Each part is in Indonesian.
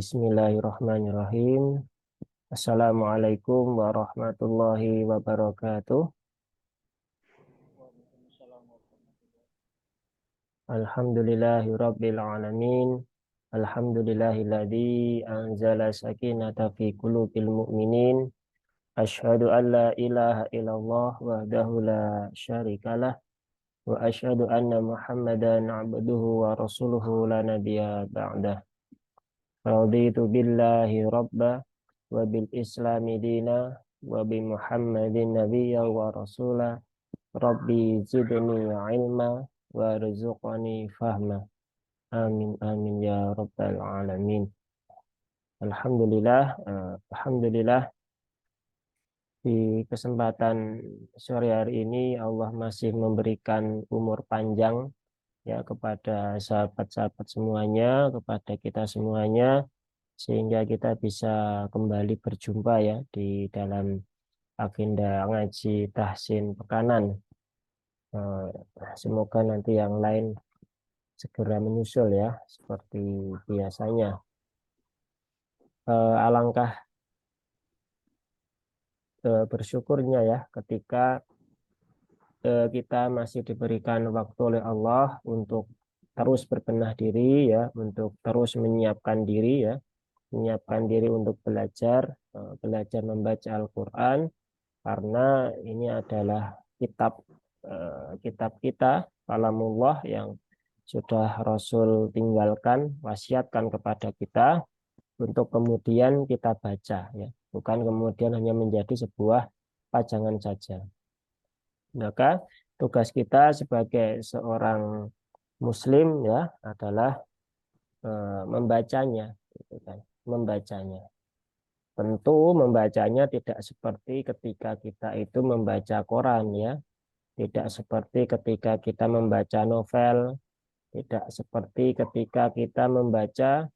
Bismillahirrahmanirrahim. Assalamualaikum warahmatullahi wabarakatuh. Alhamdulillahirabbil alamin. Alhamdulillahilladzi anzala sakinata fi qulubil mu'minin. Asyhadu an la ilaha illallah wahdahu la syarikalah wa asyhadu anna Muhammadan abduhu wa rasuluhu la nabiyya ba'dah. Raditu billahi rabba wa bil islami dina wa bi Muhammadin nabiyya wa rasula. Rabbi zidni ilma wa rizqani fahma. Amin amin ya rabbal alamin. Alhamdulillah, di kesempatan sore hari ini Allah masih memberikan umur panjang ya kepada sahabat-sahabat semuanya, kepada kita semuanya, sehingga kita bisa kembali berjumpa ya di dalam agenda ngaji tahsin pekanan. Semoga nanti yang lain segera menyusul ya seperti biasanya. Alangkah bersyukurnya ya ketika kita masih diberikan waktu oleh Allah untuk terus berbenah diri ya, untuk terus menyiapkan diri ya, menyiapkan diri untuk belajar membaca Al-Quran, karena ini adalah kitab kita, kalamullah yang sudah Rasul tinggalkan, wasiatkan kepada kita untuk kemudian kita baca ya, bukan kemudian hanya menjadi sebuah pajangan saja. Maka tugas kita sebagai seorang muslim ya adalah membacanya gitu kan, membacanya. Tentu membacanya tidak seperti ketika kita itu membaca koran ya, tidak seperti ketika kita membaca novel, tidak seperti ketika kita membaca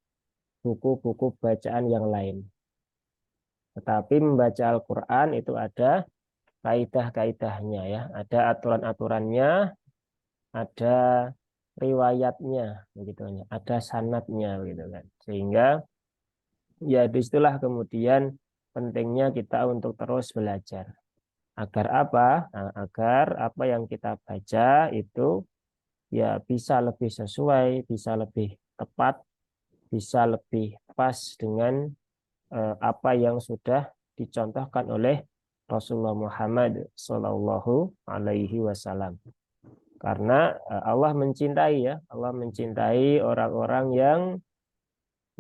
buku-buku bacaan yang lain. Tetapi membaca Al-Quran itu ada kaidah-kaidahnya ya, ada aturan-aturannya, ada riwayatnya begitu ya, ada sanadnya gitu kan. Sehingga ya disitulah kemudian pentingnya kita untuk terus belajar. Agar apa? Nah, agar apa yang kita baca itu ya bisa lebih sesuai, bisa lebih tepat, bisa lebih pas dengan apa yang sudah dicontohkan oleh Rasulullah Muhammad Sallallahu Alaihi Wasallam. Karena Allah mencintai ya, Allah mencintai orang-orang yang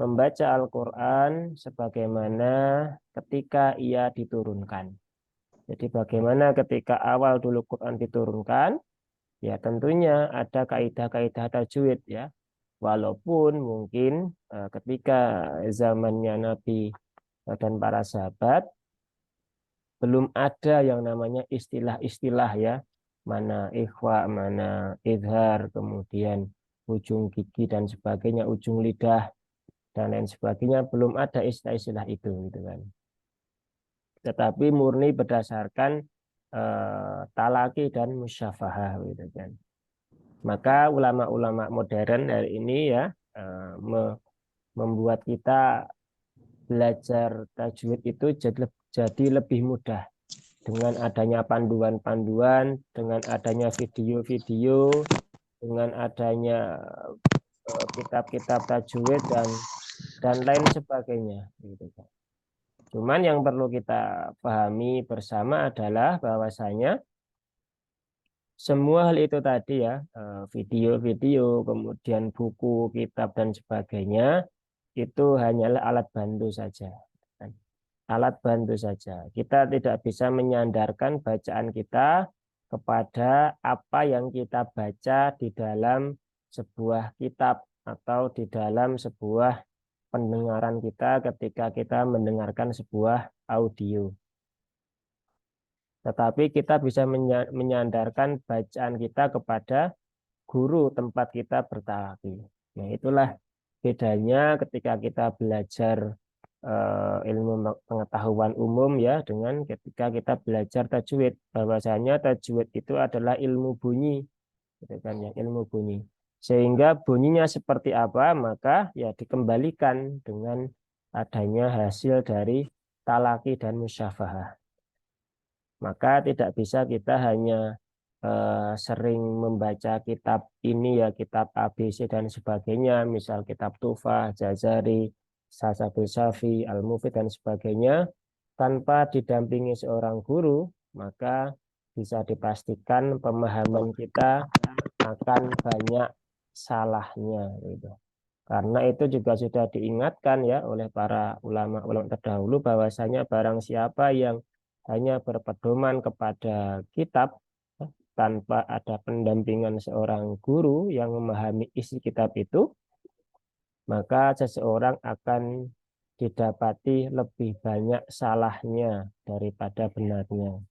membaca Al-Quran sebagaimana ketika ia diturunkan. Jadi bagaimana ketika awal dulu Quran diturunkan, ya tentunya ada kaidah-kaidah tajwid ya. Walaupun mungkin ketika zamannya Nabi dan para sahabat belum ada yang namanya istilah-istilah ya, mana ikhwa, mana izhar, kemudian ujung gigi dan sebagainya, ujung lidah dan lain sebagainya, belum ada istilah-istilah itu gitu kan. Tetapi murni berdasarkan talaki dan musyafahah gitu kan. Maka ulama-ulama modern hari ini ya membuat kita belajar tajwid itu jadi lebih mudah dengan adanya panduan-panduan, dengan adanya video-video, dengan adanya kitab-kitab tajwid dan lain sebagainya gitu kan. Cuman yang perlu kita pahami bersama adalah bahwasanya semua hal itu tadi ya, video-video, kemudian buku, kitab dan sebagainya, itu hanyalah alat bantu saja. Alat bantu saja. Kita tidak bisa menyandarkan bacaan kita kepada apa yang kita baca di dalam sebuah kitab atau di dalam sebuah pendengaran kita ketika kita mendengarkan sebuah audio. Tetapi kita bisa menyandarkan bacaan kita kepada guru tempat kita bertalaki. Nah, itulah bedanya ketika kita belajar ilmu pengetahuan umum ya dengan ketika kita belajar tajwid. Bahwasanya tajwid itu adalah ilmu bunyi, gitu kan ya, ilmu bunyi. Sehingga bunyinya seperti apa, maka ya dikembalikan dengan adanya hasil dari talaki dan musyafahah. Maka tidak bisa kita hanya sering membaca kitab ini ya, kitab ABC dan sebagainya, misal kitab Tufah, Jazari, Sasabil Syafi, Al-Mufid dan sebagainya, tanpa didampingi seorang guru, maka bisa dipastikan pemahaman kita akan banyak salahnya gitu. Karena itu juga sudah diingatkan ya oleh para ulama-ulama terdahulu bahwasanya barang siapa yang hanya berpedoman kepada kitab tanpa ada pendampingan seorang guru yang memahami isi kitab itu, maka seseorang akan didapati lebih banyak salahnya daripada benarnya.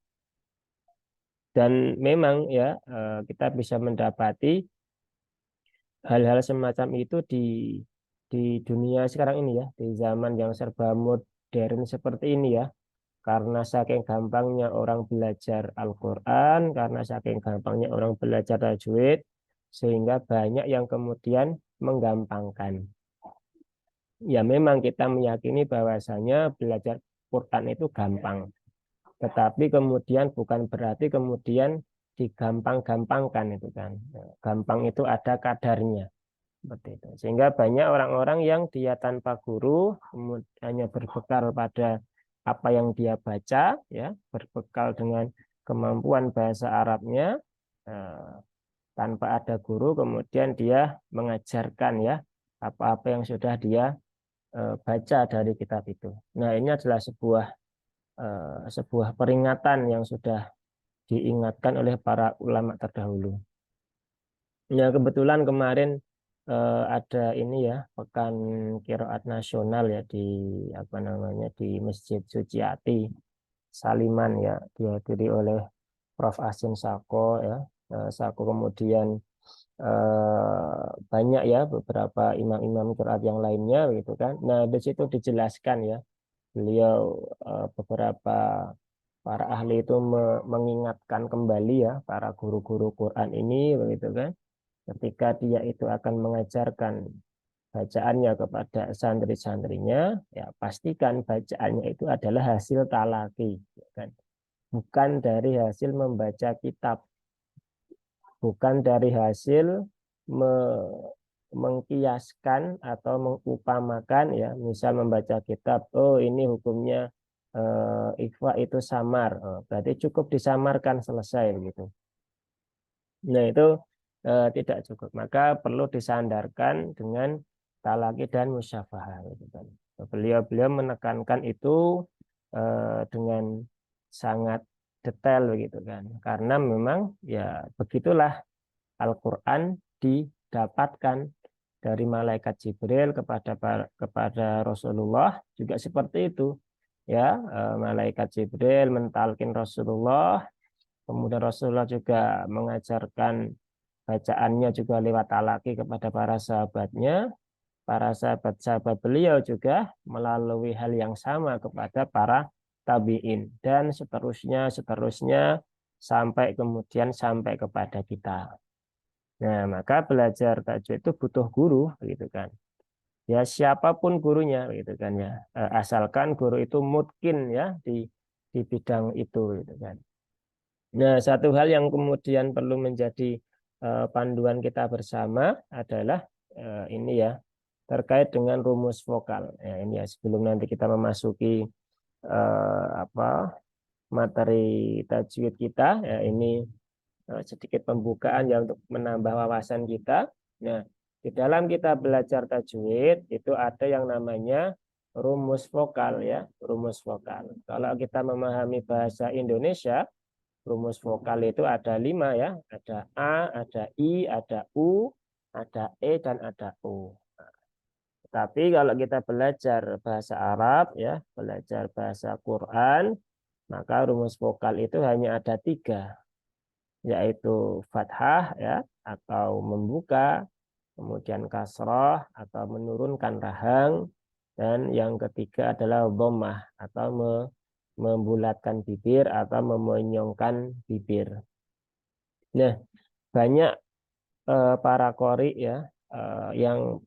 Dan memang ya kita bisa mendapati hal-hal semacam itu di dunia sekarang ini ya, di zaman yang serba modern seperti ini ya. Karena saking gampangnya orang belajar Al-Quran, karena saking gampangnya orang belajar tajwid, sehingga banyak yang kemudian menggampangkan. Ya memang kita meyakini bahwasanya belajar Quran itu gampang. Tetapi kemudian bukan berarti kemudian digampang-gampangkan itu kan. Gampang itu ada kadarnya. Seperti itu. Sehingga banyak orang-orang yang dia tanpa guru, hanya berbekal pada apa yang dia baca, ya, berbekal dengan kemampuan bahasa Arabnya, eh, tanpa ada guru, kemudian dia mengajarkan ya apa-apa yang sudah dia baca dari kitab itu. Nah, ini adalah sebuah peringatan yang sudah diingatkan oleh para ulama terdahulu. Ya, kebetulan kemarin ada ini ya, pekan Qiraat Nasional ya di apa namanya di Masjid Suciati Saliman ya, dihadiri oleh Prof. Asin Sako ya. Sako kemudian banyak ya beberapa imam-imam qiraat yang lainnya gitu kan. Nah, di situ dijelaskan ya, beliau beberapa para ahli itu mengingatkan kembali ya para guru-guru Quran ini begitu kan, ketika dia itu akan mengajarkan bacaannya kepada santri-santrinya, ya pastikan bacaannya itu adalah hasil talaki, ya kan? Bukan dari hasil membaca kitab, bukan dari hasil mengkiaskan atau mengupamakan ya, misal membaca kitab, oh ini hukumnya ikhfa itu samar, oh, berarti cukup disamarkan selesai begitu. Nah, itu tidak cukup. Maka perlu disandarkan dengan talaki dan musyafahah. Gitu kan. Beliau menekankan itu dengan sangat detail begitu kan. Karena memang ya begitulah Al-Quran didapatkan dari malaikat Jibril kepada Rasulullah juga seperti itu. Ya, malaikat Jibril mentalkin Rasulullah. Kemudian Rasulullah juga mengajarkan bacaannya juga lewat talaki kepada para sahabatnya. Para sahabat-sahabat beliau juga melalui hal yang sama kepada para tabi'in. Dan seterusnya, seterusnya, sampai kemudian sampai kepada kita. Nah, maka belajar tajwid itu butuh guru, gitu kan. Ya, siapapun gurunya, gitu kan ya. Asalkan guru itu mungkin ya di bidang itu, gitu kan. Nah, satu hal yang kemudian perlu menjadi panduan kita bersama adalah ini ya, terkait dengan rumus vokal. Ya, ini ya sebelum nanti kita memasuki apa materi tajwid kita, ya ini sedikit pembukaan ya untuk menambah wawasan kita. Nah, di dalam kita belajar tajwid itu ada yang namanya rumus vokal ya, rumus vokal. Kalau kita memahami bahasa Indonesia, rumus vokal itu ada 5 ya, ada A, ada I, ada U, ada E, dan ada O. Tapi kalau kita belajar bahasa Arab ya, belajar bahasa Quran, maka rumus vokal itu hanya ada 3, yaitu fathah ya, atau membuka, kemudian kasroh atau menurunkan rahang, dan yang ketiga adalah dhammah atau membulatkan bibir atau memonyongkan bibir. Nah, banyak para qori ya yang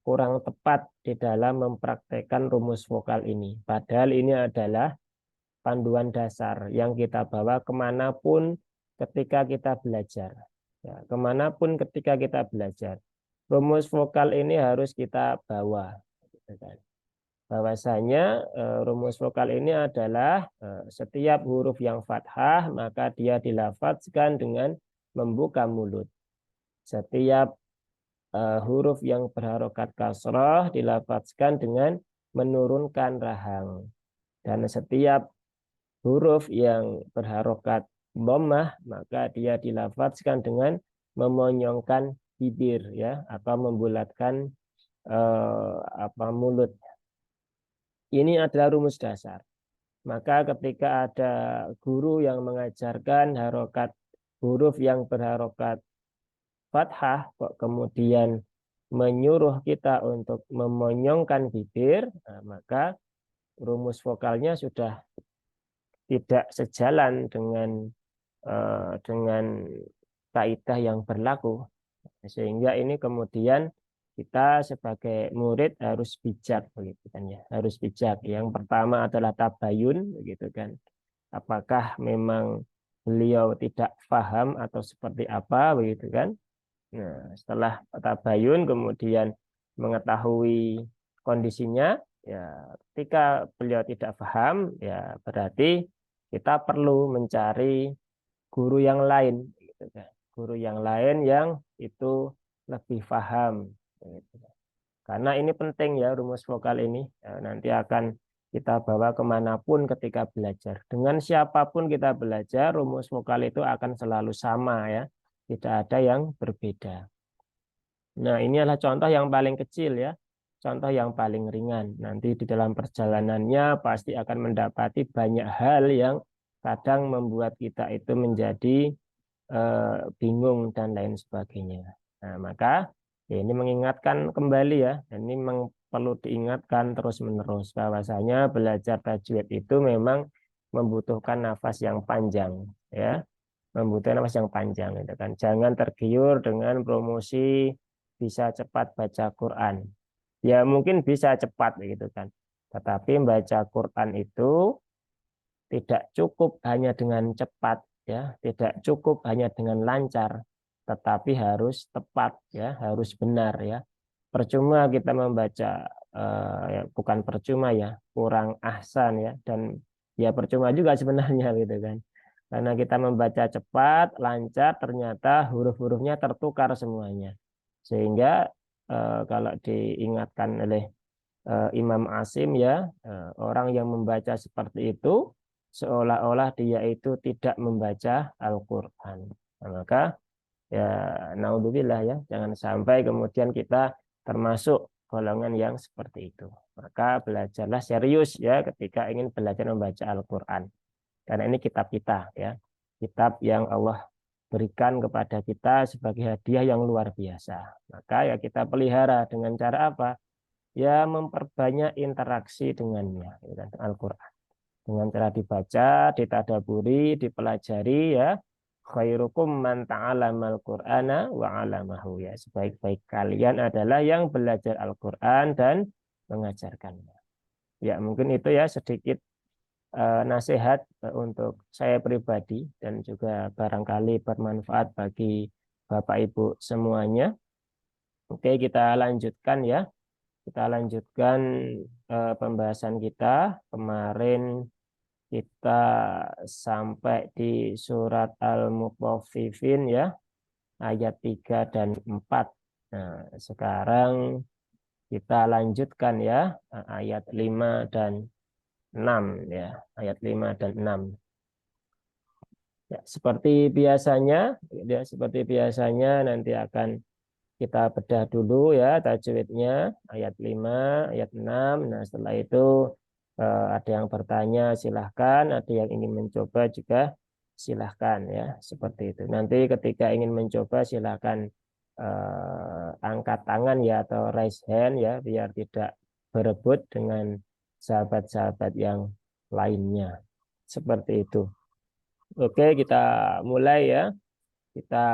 kurang tepat di dalam mempraktekkan rumus vokal ini. Padahal ini adalah panduan dasar yang kita bawa kemanapun ketika kita belajar. Ya, kemanapun ketika kita belajar. Rumus vokal ini harus kita bawa. Gitu kan. Bahwasanya rumus vokal ini adalah setiap huruf yang fathah maka dia dilafadzkan dengan membuka mulut. Setiap huruf yang berharokat kasroh dilafadzkan dengan menurunkan rahang. Dan setiap huruf yang berharokat dhammah maka dia dilafadzkan dengan memonyongkan bibir ya atau membulatkan mulut. Ini adalah rumus dasar. Maka ketika ada guru yang mengajarkan harokat huruf yang berharokat fathah kok kemudian menyuruh kita untuk memonyongkan bibir, nah, maka rumus vokalnya sudah tidak sejalan dengan kaidah yang berlaku. Sehingga ini kemudian kita sebagai murid harus bijak begitu kan ya, harus bijak. Yang pertama adalah tabayun begitu kan. Apakah memang beliau tidak paham atau seperti apa begitu kan? Nah, setelah tabayun kemudian mengetahui kondisinya, ya ketika beliau tidak paham, ya berarti kita perlu mencari guru yang lain, gitu kan. Guru yang lain yang itu lebih paham. Gitu. Karena ini penting ya rumus vokal ini, ya, nanti akan kita bawa kemanapun ketika belajar. Dengan siapapun kita belajar, rumus vokal itu akan selalu sama ya, tidak ada yang berbeda. Nah, ini adalah contoh yang paling kecil ya, contoh yang paling ringan. Nanti di dalam perjalanannya pasti akan mendapati banyak hal yang kadang membuat kita itu menjadi bingung dan lain sebagainya. Nah, maka ya ini mengingatkan kembali ya, ini memang perlu diingatkan terus-menerus bahwasanya belajar tajwid itu memang membutuhkan nafas yang panjang ya, membutuhkan nafas yang panjang gitu kan. Jangan tergiur dengan promosi bisa cepat baca Quran. Ya mungkin bisa cepat gitu kan. Tetapi baca Quran itu tidak cukup hanya dengan cepat ya, tidak cukup hanya dengan lancar, tetapi harus tepat ya, harus benar ya. Percuma kita membaca ya, bukan percuma ya, kurang ahsan ya dan ya percuma juga sebenarnya gitu kan. Karena kita membaca cepat, lancar, ternyata huruf-hurufnya tertukar semuanya. Sehingga kalau diingatkan oleh Imam Asim ya, orang yang membaca seperti itu seolah-olah dia itu tidak membaca Al-Qur'an. Nah, maka ya naudzubillah ya, jangan sampai kemudian kita termasuk golongan yang seperti itu. Maka belajarlah serius ya ketika ingin belajar membaca Al-Qur'an. Karena ini kitab kita ya. Kitab yang Allah berikan kepada kita sebagai hadiah yang luar biasa. Maka ya kita pelihara dengan cara apa? Ya memperbanyak interaksi dengannya, gitu kan, Al-Quran. Dengan cara dibaca, ditadaburi, dipelajari ya. Khairukum man ta'alamal Qur'ana wa 'alamahu ya. Sebaik-baik kalian adalah yang belajar Al-Quran dan mengajarkannya. Ya mungkin itu ya sedikit nasihat untuk saya pribadi dan juga barangkali bermanfaat bagi Bapak Ibu semuanya. Oke, kita lanjutkan ya. Kita lanjutkan pembahasan kita. Kemarin kita sampai di surat Al-Mutaffifin ya, ayat 3 dan 4. Nah, sekarang kita lanjutkan ya, ayat 5 dan 6 ya, ayat 5 dan 6. Ya, seperti biasanya nanti akan kita bedah dulu ya tajwidnya ayat 5, ayat 6. Nah, setelah itu ada yang bertanya silahkan, ada yang ingin mencoba juga silahkan ya, seperti itu. Nanti ketika ingin mencoba silahkan angkat tangan ya atau raise hand ya biar tidak berebut dengan sahabat-sahabat yang lainnya. Seperti itu. Oke, kita mulai ya. Kita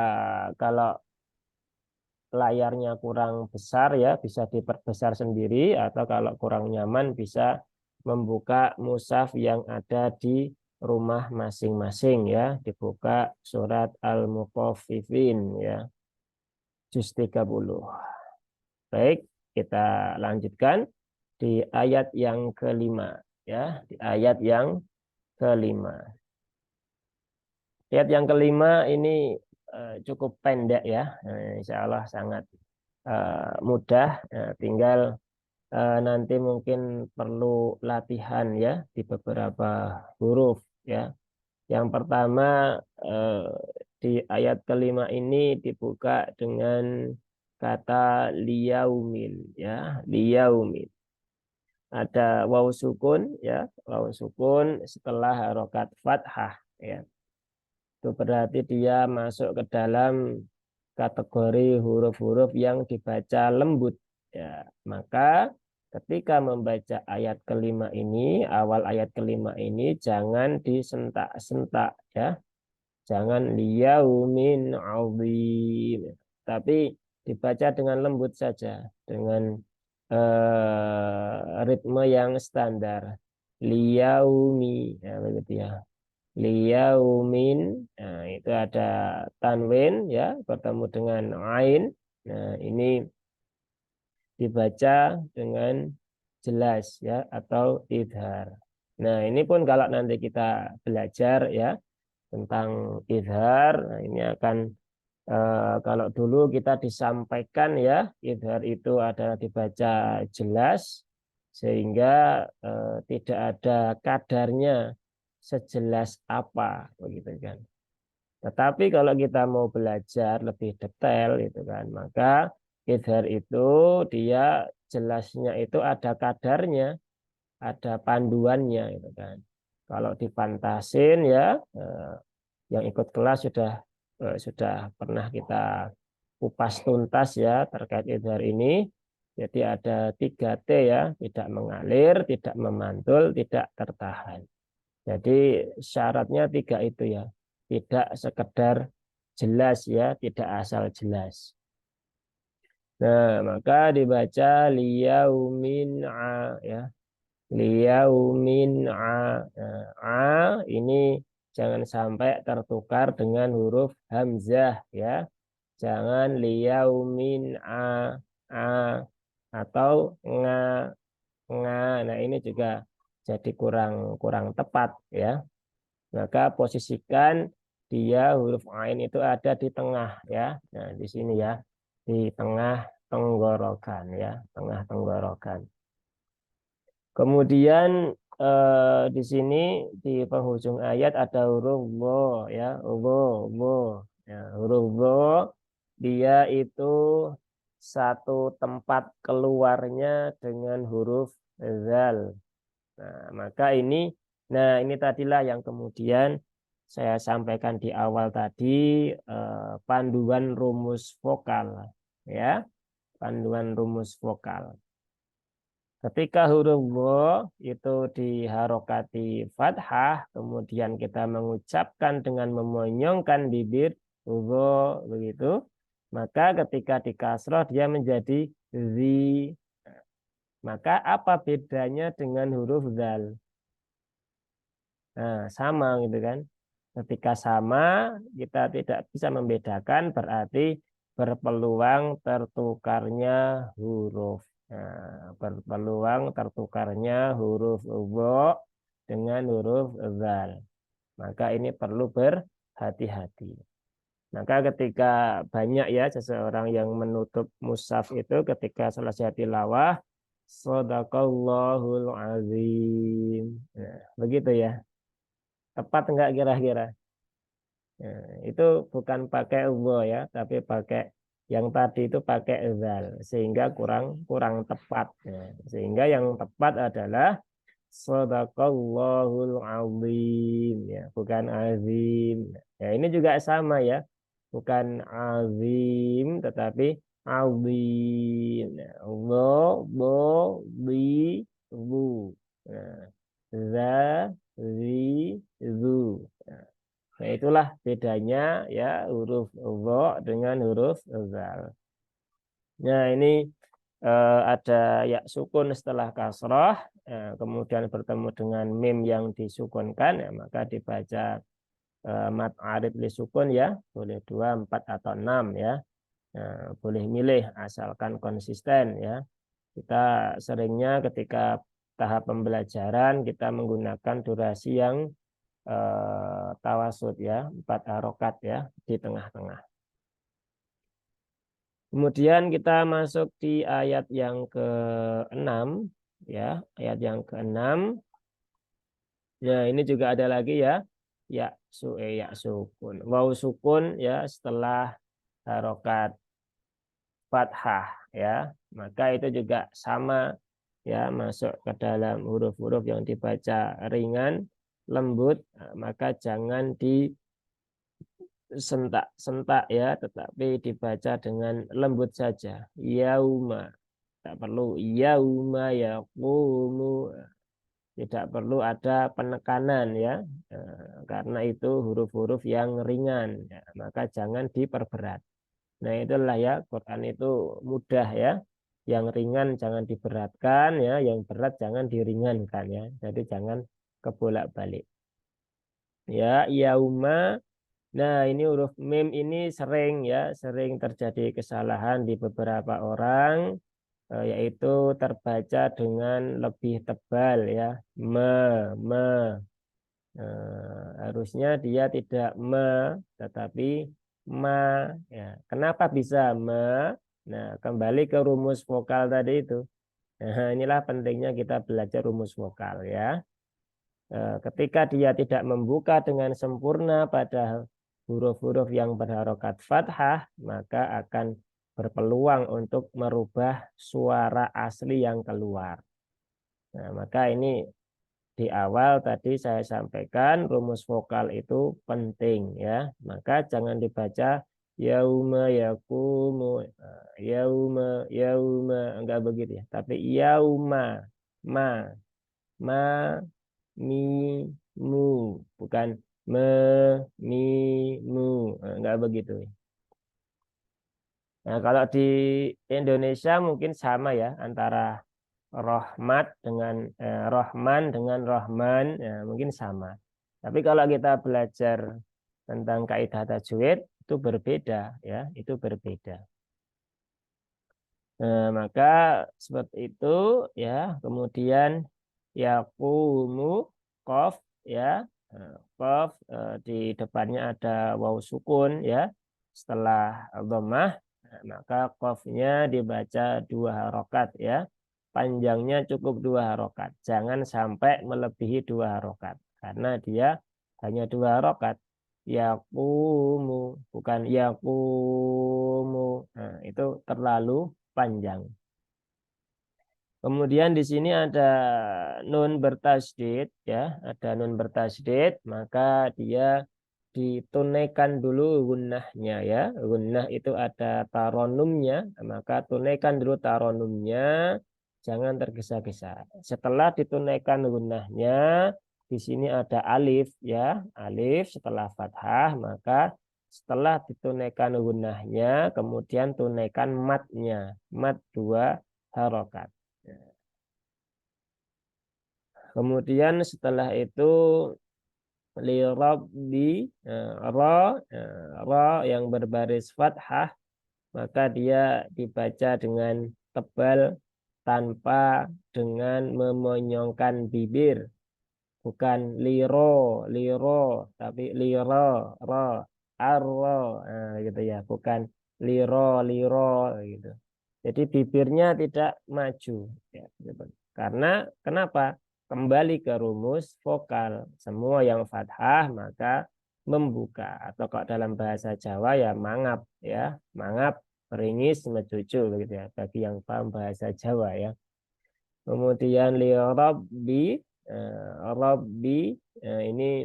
kalau layarnya kurang besar ya bisa diperbesar sendiri, atau kalau kurang nyaman bisa membuka mushaf yang ada di rumah masing-masing ya, dibuka surat Al-Mutaffifin ya, juz 30. Baik, kita lanjutkan di ayat yang kelima ya, di ayat yang kelima. Ayat yang kelima ini cukup pendek ya, insya Allah sangat mudah. Tinggal nanti mungkin perlu latihan ya di beberapa huruf ya. Yang pertama, eh, di ayat kelima ini dibuka dengan kata liyaumin ya, liyaumin. Ada waw sukun ya, waw sukun setelah harokat fathah ya. Itu berarti dia masuk ke dalam kategori huruf-huruf yang dibaca lembut ya. Maka ketika membaca ayat kelima ini, awal ayat kelima ini jangan disentak-sentak ya. Jangan liyaumin azim. Tapi dibaca dengan lembut saja, dengan ritme yang standar. Liyaumi ya begitu ya. Liyaumin, nah, itu ada tanwin ya bertemu dengan ain. Nah, ini dibaca dengan jelas ya atau idhar. Nah, ini pun kalau nanti kita belajar ya tentang idhar, nah ini akan kalau dulu kita disampaikan ya idhar itu adalah dibaca jelas sehingga tidak ada kadarnya sejelas apa begitu kan. Tetapi kalau kita mau belajar lebih detail itu kan, maka idhar itu dia jelasnya itu ada kadarnya, ada panduannya itu kan. Kalau dipantasin ya, yang ikut kelas sudah pernah kita kupas tuntas ya terkait idhar ini. Jadi ada 3T ya, tidak mengalir, tidak memantul, tidak tertahan. Jadi syaratnya 3 itu ya. Tidak sekedar jelas ya, tidak asal jelas. Nah, maka dibaca liyaumin a ya. Liyaumin a. Nah, a ini jangan sampai tertukar dengan huruf hamzah ya. Jangan liyaumin a atau nga nga. Nah, ini juga jadi kurang kurang tepat ya. Maka posisikan dia huruf ain itu ada di tengah ya. Nah, di sini ya, di tengah tenggorokan ya, tengah tenggorokan. Kemudian di sini di penghujung ayat ada huruf wo ya, wo wo. Ya, huruf wo dia itu satu tempat keluarnya dengan huruf zal. Nah, maka ini tadilah yang kemudian saya sampaikan di awal tadi, panduan rumus vokal ya, panduan rumus vokal. Ketika huruf wo itu diharokati fathah, kemudian kita mengucapkan dengan memonyongkan bibir, wo begitu, maka ketika dikasroh dia menjadi zi. Maka apa bedanya dengan huruf zal? Nah, sama gitu kan. Ketika sama, kita tidak bisa membedakan, berarti berpeluang tertukarnya huruf. Nah, berpeluang tertukarnya huruf wo dengan huruf zal. Maka ini perlu berhati-hati. Maka ketika banyak ya seseorang yang menutup mushaf itu ketika selesai tilawah, Shadaqallahul azim. Nah, begitu ya. Tepat enggak kira-kira? Nah, itu bukan pakai Allah ya, tapi pakai yang tadi itu pakai zal, sehingga kurang kurang tepat. Nah, sehingga yang tepat adalah Shadaqallahul azim ya, bukan azim. Ya, ini juga sama ya. Bukan azim tetapi azim. Nah, Allah, bo, bi, bu. Nah, za, zi, zu. Nah, itulah bedanya ya huruf dha dengan huruf zal. Nah, ini ada ya sukun setelah kasroh, kemudian bertemu dengan mim yang disukunkan, ya, maka dibaca mat arid li sukun ya, boleh 2, 4 atau 6 ya. Boleh milih asalkan konsisten ya. Kita seringnya ketika tahap pembelajaran kita menggunakan durasi yang tawasud ya, 4 harokat ya di tengah-tengah. Kemudian kita masuk di ayat yang ke-6 ya, ayat yang ke-6. Ya, ini juga ada lagi ya. Ya sukun. Waw sukun ya setelah harokat fathah ya. Maka itu juga sama ya, masuk ke dalam huruf-huruf yang dibaca ringan, lembut, maka jangan disentak-sentak ya, tetapi dibaca dengan lembut saja. Yauma, tak perlu yauma yaqumu, tidak perlu ada penekanan ya. Karena itu huruf-huruf yang ringan ya, maka jangan diperberat. Nah, itulah ya, Quran itu mudah ya. Yang ringan jangan diberatkan ya, yang berat jangan diringankan ya. Jadi jangan kebolak-balik. Ya, yauma. Nah, ini huruf mim ini sering ya, sering terjadi kesalahan di beberapa orang, yaitu terbaca dengan lebih tebal ya. Me. Harusnya dia tidak tetapi ma ya. Kenapa bisa me? Nah, kembali ke rumus vokal tadi itu. Nah, inilah pentingnya kita belajar rumus vokal ya. Ketika dia tidak membuka dengan sempurna pada huruf-huruf yang berharokat fathah, maka akan berpeluang untuk merubah suara asli yang keluar. Nah, maka ini di awal tadi saya sampaikan rumus vokal itu penting ya. Maka jangan dibaca yauma yakumu, yauma yauma, enggak begitu ya. Tapi yauma, ma, ma, mi, mu, bukan me, mi, mu, enggak begitu. Nah, kalau di Indonesia mungkin sama ya, antara Rahmat dengan Rahman dengan Rahman ya, mungkin sama. Tapi kalau kita belajar tentang kaidah tajwid itu berbeda ya, itu berbeda. Maka seperti itu ya. Kemudian yaqumu qaf ya. Qaf di depannya ada waw sukun ya. Setelah dhammah, maka qafnya dibaca 2 harokat ya. Panjangnya cukup 2 harokat. Jangan sampai melebihi 2 harokat. Karena dia hanya 2 harokat. Yaqumu, bukan yaqumu. Nah, itu terlalu panjang. Kemudian di sini ada nun bertasydid ya, ada nun bertasydid, maka dia ditunaikan dulu gunnahnya ya. Gunnah itu ada taronumnya, maka tunaikan dulu taronumnya, jangan tergesa-gesa. Setelah ditunaikan gunnahnya, di sini ada alif ya, alif setelah fathah, maka setelah ditunaikan gunnahnya, kemudian tunaikan matnya, mat 2 harokat. Kemudian setelah itu li rabbi ra yang berbaris fathah, maka dia dibaca dengan tebal tanpa dengan memonyongkan bibir, bukan liro tapi liro ro arro, gitu ya, bukan liro gitu. Jadi bibirnya tidak maju ya, gitu. Karena kenapa? Kembali ke rumus vokal. Semua yang fathah maka membuka, atau kalau dalam bahasa Jawa ya mangap ya, mangap, meringis, mecucu begitu ya, bagi yang paham bahasa Jawa ya. Kemudian li rabbi, rabbi, ini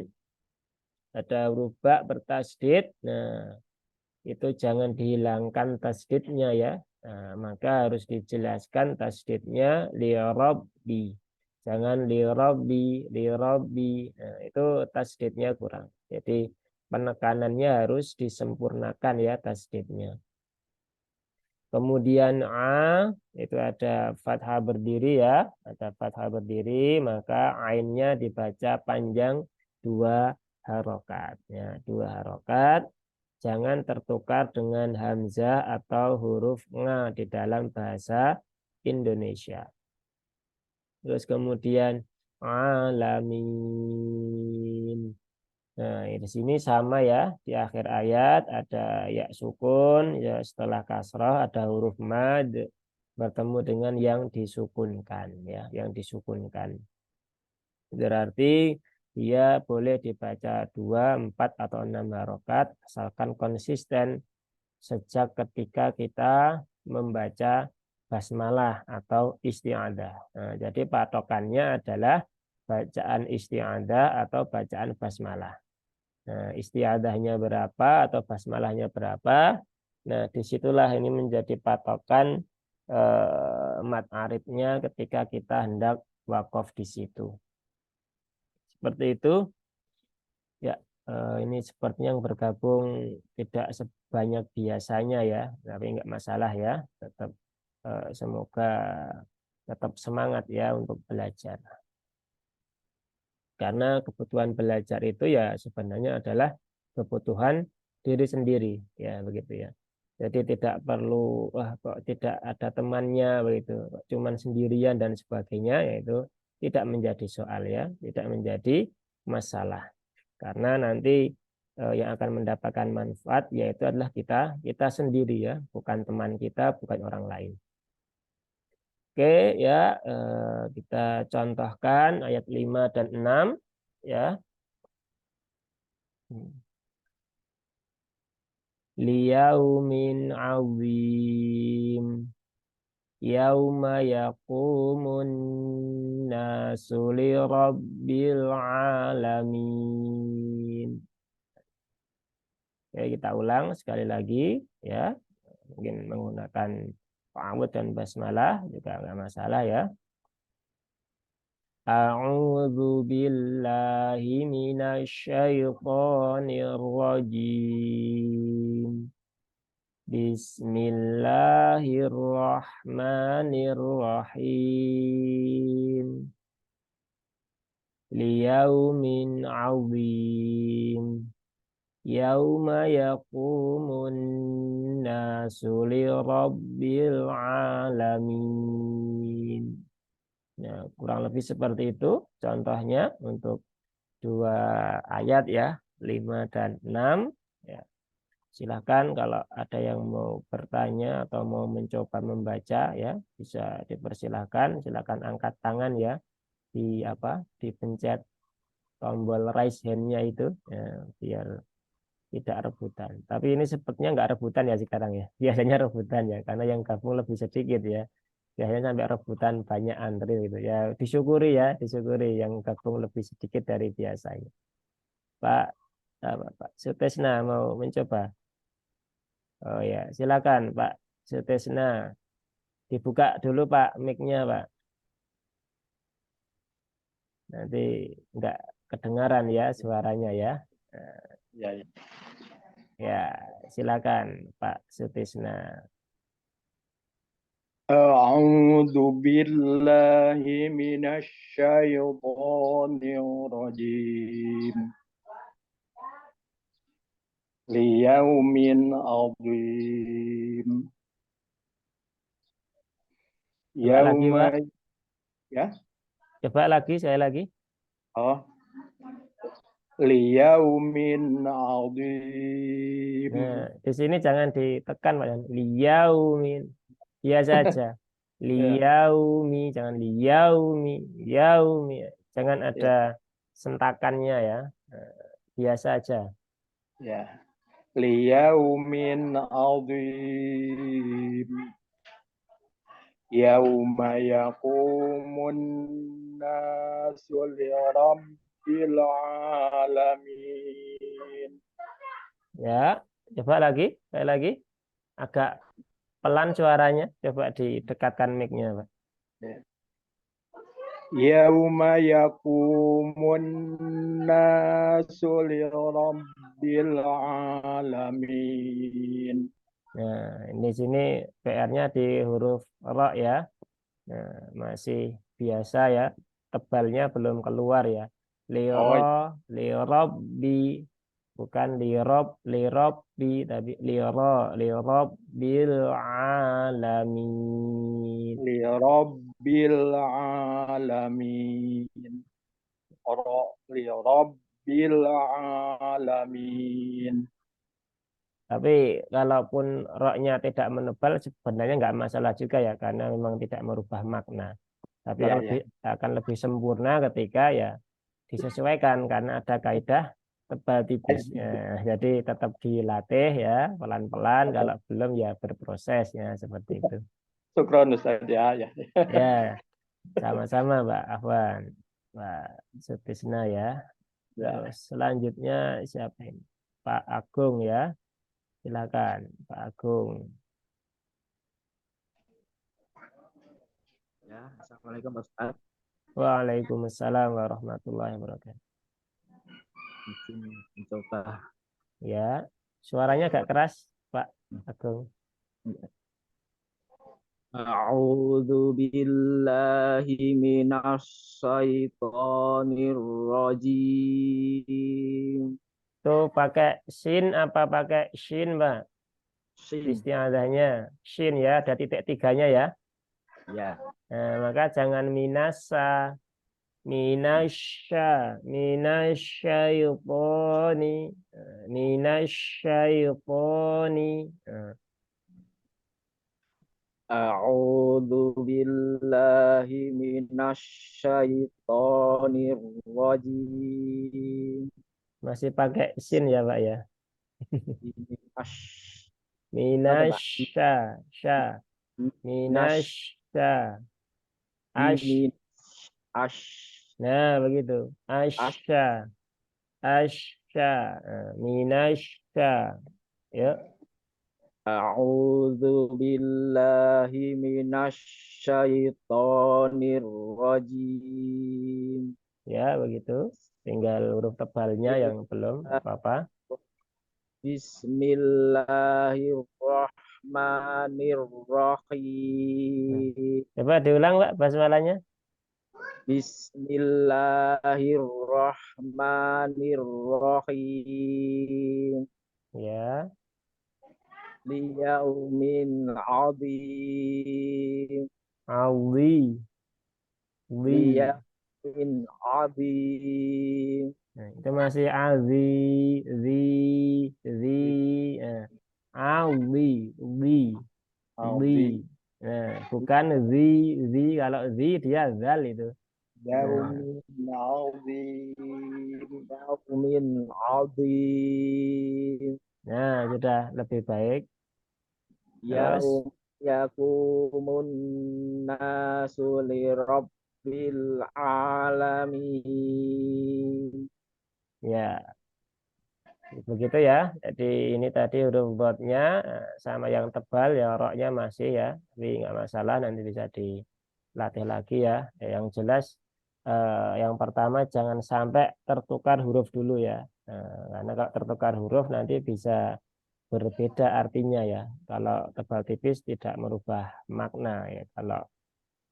ada huruf ba bertasdid. Nah, itu jangan dihilangkan tasdidnya ya. Nah, maka harus dijelaskan tasdidnya li rabbi. Jangan li rabbi. Nah, itu tasdidnya kurang. Jadi penekanannya harus disempurnakan ya tasdidnya. Kemudian A itu ada fathah berdiri ya, ada fathah berdiri, maka ainnya dibaca panjang 2 harokat. Ya, 2 harokat. Jangan tertukar dengan hamzah atau huruf nga di dalam bahasa Indonesia. Terus kemudian alamin. Nah, di sini sama ya, di akhir ayat ada ya sukun, ya setelah kasrah ada huruf mad bertemu dengan yang disukunkan ya, yang disukunkan. Berarti dia boleh dibaca 2, 4 atau 6 harokat asalkan konsisten sejak ketika kita membaca basmalah atau isti'adah. Nah, jadi patokannya adalah bacaan isti'adah atau bacaan basmalah. Nah, istiadahnya berapa atau basmalahnya berapa. Nah, disitulah ini menjadi patokan mat arifnya ketika kita hendak wakaf di situ. Seperti itu. Ya, ini sepertinya yang bergabung tidak sebanyak biasanya ya, tapi enggak masalah ya. Tetap semoga tetap semangat ya untuk belajar. Karena kebutuhan belajar itu ya sebenarnya adalah kebutuhan diri sendiri, ya begitu ya. Jadi tidak perlu, wah kok tidak ada temannya begitu, kok cuman sendirian dan sebagainya, yaitu tidak menjadi soal ya, tidak menjadi masalah. Karena nanti yang akan mendapatkan manfaat yaitu adalah kita sendiri ya, bukan teman kita, bukan orang lain. Oke ya, kita contohkan ayat 5 dan 6 ya. Liyaumin azim yauma yaqumun nasu lirabbil alamin. Oke, kita ulang sekali lagi ya. Mungkin menggunakan ta'awudz dan basmalah juga nggak masalah ya. A'udzu billahi minasy syaithanir rajim. Bismillahirrahmanirrahim. Liyaumin azim. Yauma yaqumun nasu lirabbil alamin. Ya, kurang lebih seperti itu contohnya untuk 2 ayat ya, 5 dan 6. Ya, silakan kalau ada yang mau bertanya atau mau mencoba membaca ya, bisa dipersilahkan. Silakan angkat tangan ya, dipencet tombol raise hand-nya itu ya, biar tidak rebutan. Tapi ini sepertinya nggak rebutan ya sekarang ya. Biasanya rebutan ya, karena yang gabung lebih sedikit ya. Biasanya sampai rebutan banyak antri gitu ya. Disyukuri ya, disyukuri yang gabung lebih sedikit dari biasanya. Pak, Pak Sutesna mau mencoba? Oh ya, silakan Pak Sutesna. Dibuka dulu Pak mic-nya Pak. Nanti nggak kedengaran ya suaranya ya. Ya, ya. Ya, silakan Pak Sutisna. A'udzu billahi minasy syaithanir rajim. Liyaumin azim. Coba lagi Yauma Pak. ya. Coba lagi, saya lagi. Oh, liyaumin azim. Nah, di sini jangan ditekan Pak. Liyaumin. Biasa saja. Ya, Liyaumi, jangan liyaumi. Yaumi. Jangan ada ya, sentakannya ya. Nah, biasa aja. ya. Liyaumin azim. Yauma yaqumun nasu lirabbil alamin. Ya, coba lagi, saya lagi. Agak pelan suaranya. Coba didekatkan mic-nya, Pak. Yauma yaqumun nasu lirabbil alamin. Nah, di sini PR-nya di huruf ro ya. Nah, masih biasa ya. Tebalnya belum keluar ya. Oh, Liro, lirobi, bukan lirobi, tapi lirob bil alamin. li rabbil alamin. Li rabbil alamin. Tapi kalaupun roknya tidak menebal, sebenarnya nggak masalah juga ya, karena memang tidak merubah makna. Tapi Ya, ya. akan lebih sempurna ketika ya disesuaikan karena ada kaidah tebal tipis. Ya, jadi tetap dilatih ya pelan-pelan. Kalau belum ya berproses ya seperti itu. Syukron Ustaz ya, ya. Ya, sama-sama Mbak Afwan, Mbak Sutisna ya. Ya. Terus selanjutnya siapa ini? Pak Agung ya. Silakan Pak Agung. Ya, Assalamualaikum Ustaz. Waalaikumsalam warahmatullahi wabarakatuh. Izin mencoba. Ya, suaranya agak keras, Pak Agung. A'udzu billahi minas syaitonir rajim. Tuh pakai sin apa pakai shin, Pak? Sin. Istiadahnya shin ya, ada titik tiganya ya. Ya. Nah, maka jangan minasa, minasya, minasyaiqoni, minasyaiqoni. Nah, A'udzu billahi minas syaitonir rajim. masih pakai sin ya, Pak ya. Minas. Apa, Pak? Minasya, sya, Minas. minasya, ash. Minas. Ash. Nah, begitu. Ash. Asya, asya, minasya. Yuk. A'udzu billahi minasyaitonir rajim. Ya, begitu. Tinggal huruf tebalnya yang belum apa-apa. Nah, Bismillahirrahmanirrahim. coba diulang, Pak, basmalahnya. Bismillahirrahmanirrahim. Ya, Liyaumin adzim. awi, li. Liyaumin adzim. Nah, itu masih azi, zi, zi, eh, awi, li, li. Azim. Nah, bukan zi, zi. Kalau zi dia zal itu. Nah, Yaumin azim. Yaumin adzim. nah, sudah lebih baik. Terus, Yaum yakumun nasu lirabbil alamin. ya, begitu ya. Jadi ini tadi huruf dotnya sama yang tebal, ya roknya masih ya. Tapi nggak masalah, nanti bisa dilatih lagi ya. Yang jelas, yang pertama jangan sampai tertukar huruf dulu ya. Karena kalau tertukar huruf nanti bisa berbeda artinya ya. Kalau tebal tipis tidak merubah makna ya. Kalau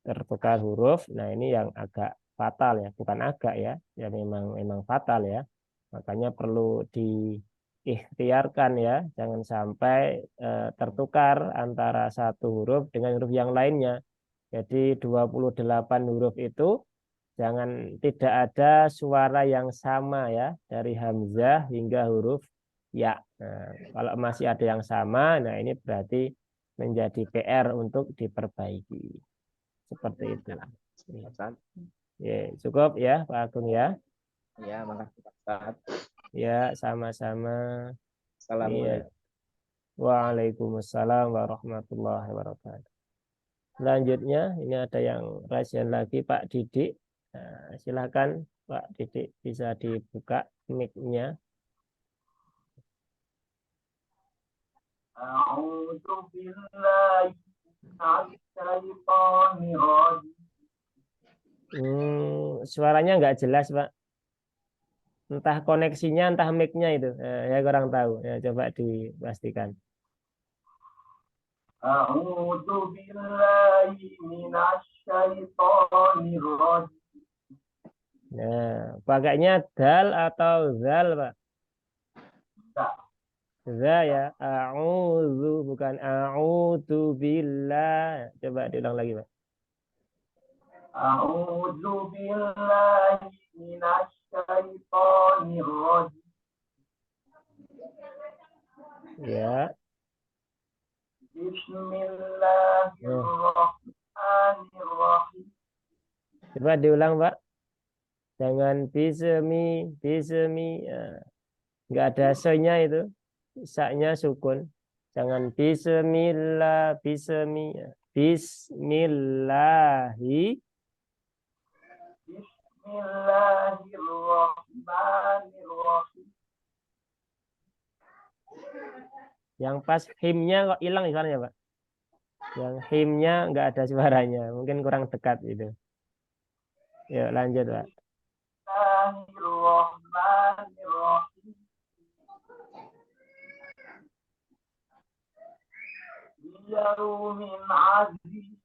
tertukar huruf, nah ini yang agak fatal ya, bukan agak ya, ya memang fatal ya. Makanya perlu diikhtiarkan ya, jangan sampai tertukar antara satu huruf dengan huruf yang lainnya. Jadi 28 huruf itu jangan, tidak ada suara yang sama ya dari hamzah hingga huruf ya. Nah, kalau masih ada yang sama, nah ini berarti menjadi PR untuk diperbaiki. Seperti itu. Ustaz. Ya, cukup ya Pak Agung ya. Ya, makasih Pak Ustaz. Ya, sama-sama. Iya. Assalamualaikum. Waalaikumsalam warahmatullahi wabarakatuh. Selanjutnya ini ada yang raisian lagi Pak Didik. Nah, silakan Pak Didik bisa dibuka mic-nya. A'udzu billahi minasyaitonir rajim. Suaranya nggak jelas Pak. Entah koneksinya, entah mic-nya itu. Ya kurang tahu. Ya, coba dipastikan. أعوذ بالله من الشيطان الرجيم. Nah, pakainya dal atau zal, Pak? Za ya. A'udzu bukan a'udzu billah. Coba diulang lagi, Pak. أعوذ بالله من الشيطان الرجيم. Ya. Bismillahirrahmanirrahim. Coba diulang, Pak. Jangan bismi. Ya. Nggak ada so-nya itu. Sa-nya sukun. Jangan bismillah, bismi. Ya. Bismillahi. Bismillahirrahmanirrahim. Yang pas himnya kok hilang di sana ya, Pak? Yang himnya nggak ada suaranya. Mungkin kurang dekat itu. Yuk lanjut, Pak. Bismillahirrahmanirrahim. Yaumin azim.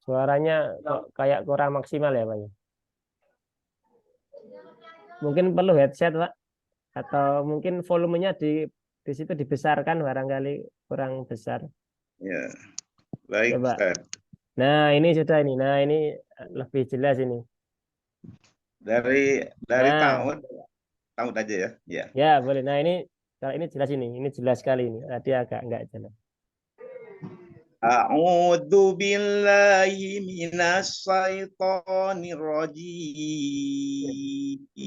Suaranya kok kayak kurang maksimal ya, Pak? Mungkin perlu headset, Pak. Atau mungkin volumenya di situ dibesarkan, barangkali kurang besar. Ya, baik, Coba. Ustaz. Nah, ini sudah ini. Nah, ini lebih jelas ini. Dari Nah. Taud aja ya. Ya. Ya, boleh. Nah, ini kalau ini jelas ini. Ini jelas sekali ini. Tadi agak enggak jelas. A'udzu billahi minas syaitonir rajim.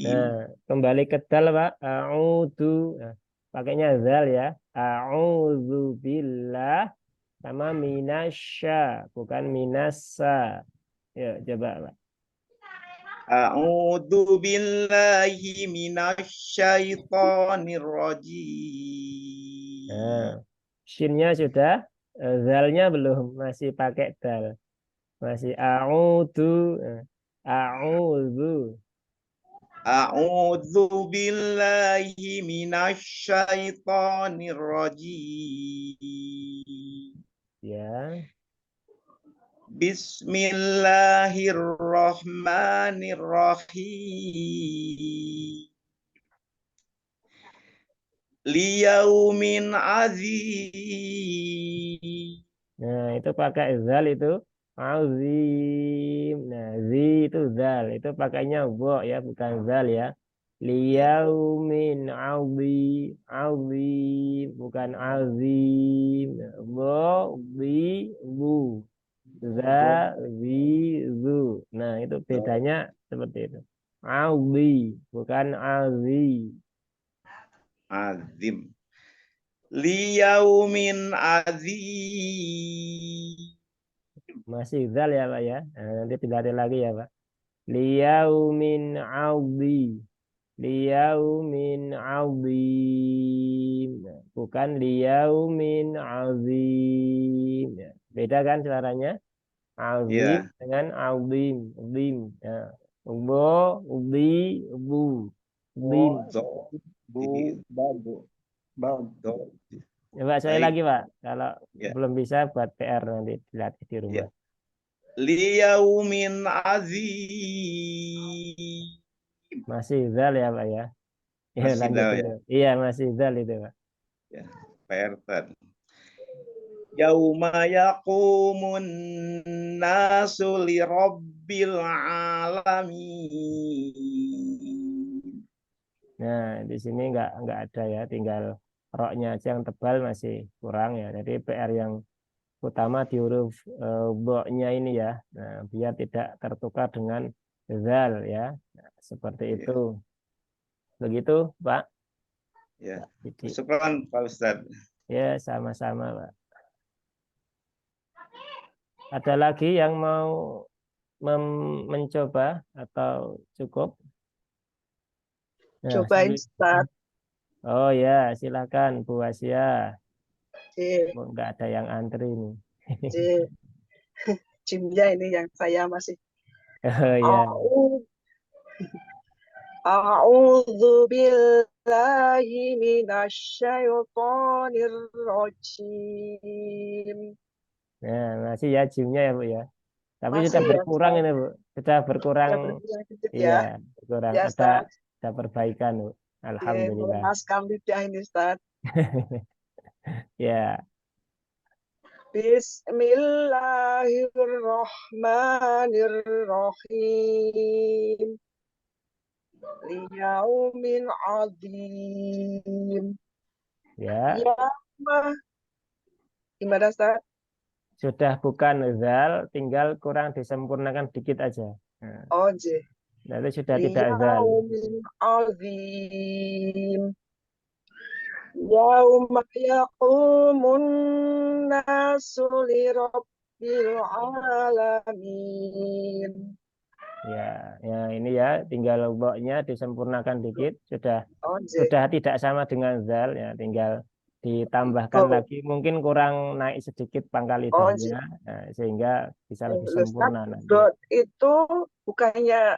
Nah, kembali ke dal, Pak. A'udzu. Nah, pakainya zal ya. A'udzu billah sama minasya, bukan minasa. Ya, coba, Pak. A'udzu billahi minasy syaithanir rajim. Nah, shinnya sudah, zalnya belum, masih pakai dal. Masih a'udzu. A'udzu. A'udzu billahi minasy syaithanir rajim. Ya. Bismillahirrahmanirrahim. Liyaumin azim. Nah, itu pakai zal itu azim. Nah, zi itu zal. Itu pakainya bo ya, bukan zal ya. Liyaumin azim. Azim, bukan azim. Nah, bo, zi, bu. Za, zi, zu. Nah, itu bedanya seperti itu. Azim, bukan azim. Azim. Liyaumin azim. Masih zal ya, Pak ya. Nah, nanti dilari lagi ya, Pak. Liyaumin azim. Liyaumin azim. Nah, bukan liyaumin azim. Ya, beda kan suaranya? Azim Ya. dengan azim. Azim. Ya. Ubo, ubi, ubu. Azim. Do. Coba saya Baik. lagi, Pak. Kalau Ya. belum bisa buat PR nanti dilatih di rumah. Ya. Liyaumin azim. Masih zal ya, Pak ya. Ya, Masih lanjut zal, dulu. Iya, masih zal itu, Pak. Ya. PR tadi. Yauma yaqumun nasu li rabbil alamin. Nah, di sini nggak ada ya, tinggal roknya aja yang tebal masih kurang ya. Jadi PR yang utama di huruf boknya ini ya. Nah, biar tidak tertukar dengan zal ya. Nah, seperti Ya. itu. Begitu, Pak. Ya. Jadi, Syukran, Pak Ustadz. ya, sama-sama, Pak. Ada lagi yang mau mencoba atau cukup? Nah, Cobain, Ustaz. oh ya, silakan Bu Asia. Di, Nggak ada yang antri nih. di gymnya ini yang saya masih Oh ya. A'udzu billahi minasyaitonir rajim. Nah, masih ya jimnya ya, Bu ya. Tapi sudah Masih ya, berkurang Ustaz. ini, Bu. Sudah berkurang, Ya berkurang sedikit iya, ya. berkurang. Ya, Ustaz. Ada perbaikan, Bu. Ya, Alhamdulillah. melepaskan lidah ini, Ustaz. Ya, Bismillahirrahmanirrahim. Liyaumin azim. ya. Ya, mah. Gimana, Ustaz? Sudah bukan zal, tinggal kurang disempurnakan dikit aja. Nah, Oh, J. lalu sudah tidak zal. Liyaumin azim. Yauma yaqumun nasu lirabbil alamin. Ya, ya ini ya, tinggal boknya disempurnakan dikit, sudah Oh, J. tidak sama dengan zal ya, tinggal ditambahkan Oh, lagi, mungkin kurang naik sedikit pangkal oh, J. lidahnya, sehingga bisa lebih Ustaz, sempurna nanti. dot itu bukannya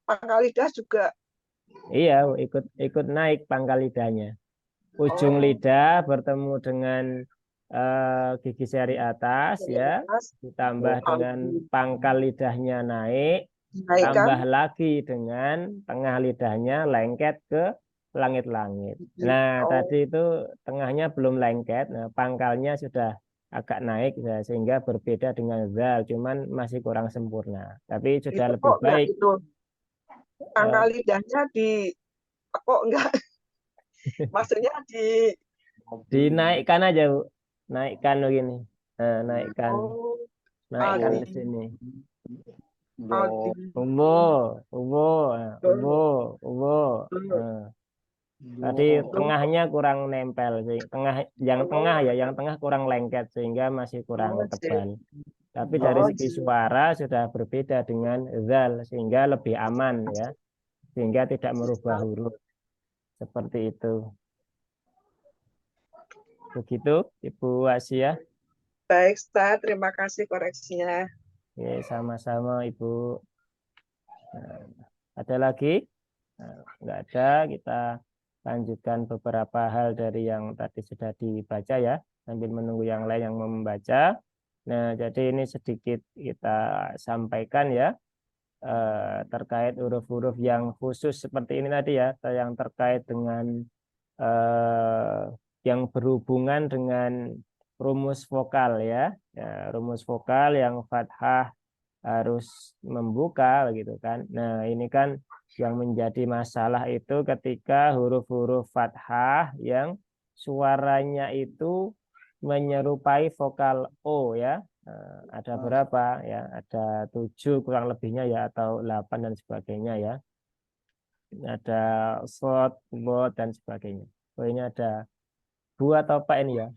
pangkal lidah juga. Iya, ikut naik pangkal lidahnya. Ujung Oh, lidah bertemu dengan gigi seri atas dari ya, atas ditambah dengan pangkal lidahnya naik, dinaikkan. tambah lagi dengan tengah lidahnya lengket ke langit-langit. Nah, Oh, tadi itu tengahnya belum lengket, nah pangkalnya sudah agak naik ya, sehingga berbeda dengan zal, cuman masih kurang sempurna. Tapi sudah itu lebih kok enggak baik. itu pangkal lidahnya kok enggak maksudnya Dinaikkan aja, Bu. Naikkan begini. Nah, naikkan. oh Naikkan adi ke sini. adi Umbo, umbo, nah, umbo. Nah, tadi tengahnya kurang nempel sih. Yang tengah kurang lengket sehingga masih kurang tebal. Tapi dari segi suara sudah berbeda dengan zal sehingga lebih aman ya. Sehingga tidak merubah huruf. Seperti itu. Begitu, Ibu Asia. baik, Ustaz, terima kasih koreksinya. Oke, sama-sama Ibu. Nah, ada lagi? Nah, nggak ada, kita lanjutkan beberapa hal dari yang tadi sudah dibaca ya, sambil menunggu yang lain yang mau membaca. Nah, jadi ini sedikit kita sampaikan ya, terkait huruf-huruf yang khusus seperti ini tadi ya, atau yang terkait dengan eh, yang berhubungan dengan rumus vokal ya. Ya, rumus vokal yang fathah harus membuka begitu kan. Nah, ini kan yang menjadi masalah itu ketika huruf-huruf fathah yang suaranya itu menyerupai vokal O ya. Ada berapa ya? Ada 7 kurang lebihnya ya, atau 8 dan sebagainya ya. Ada short, bot dan sebagainya. Oh, ini ada Bu atau Pak ini ya?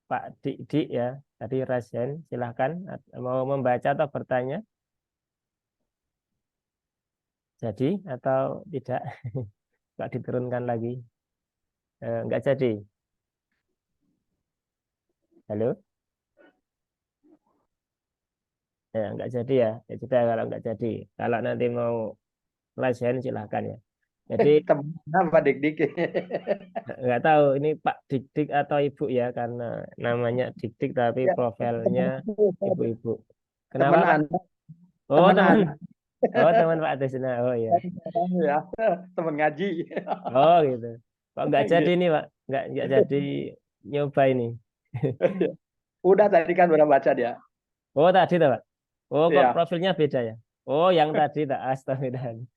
Pak Dik ya. Tadi Rasen, silahkan mau membaca atau bertanya. Jadi atau tidak? Nggak diturunkan lagi. Nggak jadi. Halo? Ya, nggak jadi ya. Ya sudah kalau nggak jadi. Kalau nanti mau Rasen silahkan ya. Jadi teman apa dik-dik? nggak tahu ini Pak Dik atau Ibu ya, karena namanya Dik tapi Ya, profilnya ibu-ibu. Kenapa teman Pak? Anda, Oh teman teman, Anda oh teman Pak Desna. Oh ya, ya, teman ngaji. oh gitu. Kok nggak jadi nih Pak? Nggak jadi nyoba ini. Udah tadi kan udah baca dia. Oh tadi tuh Pak. Oh kok Ya. profilnya beda ya? Oh yang tadi tak astagfirullah.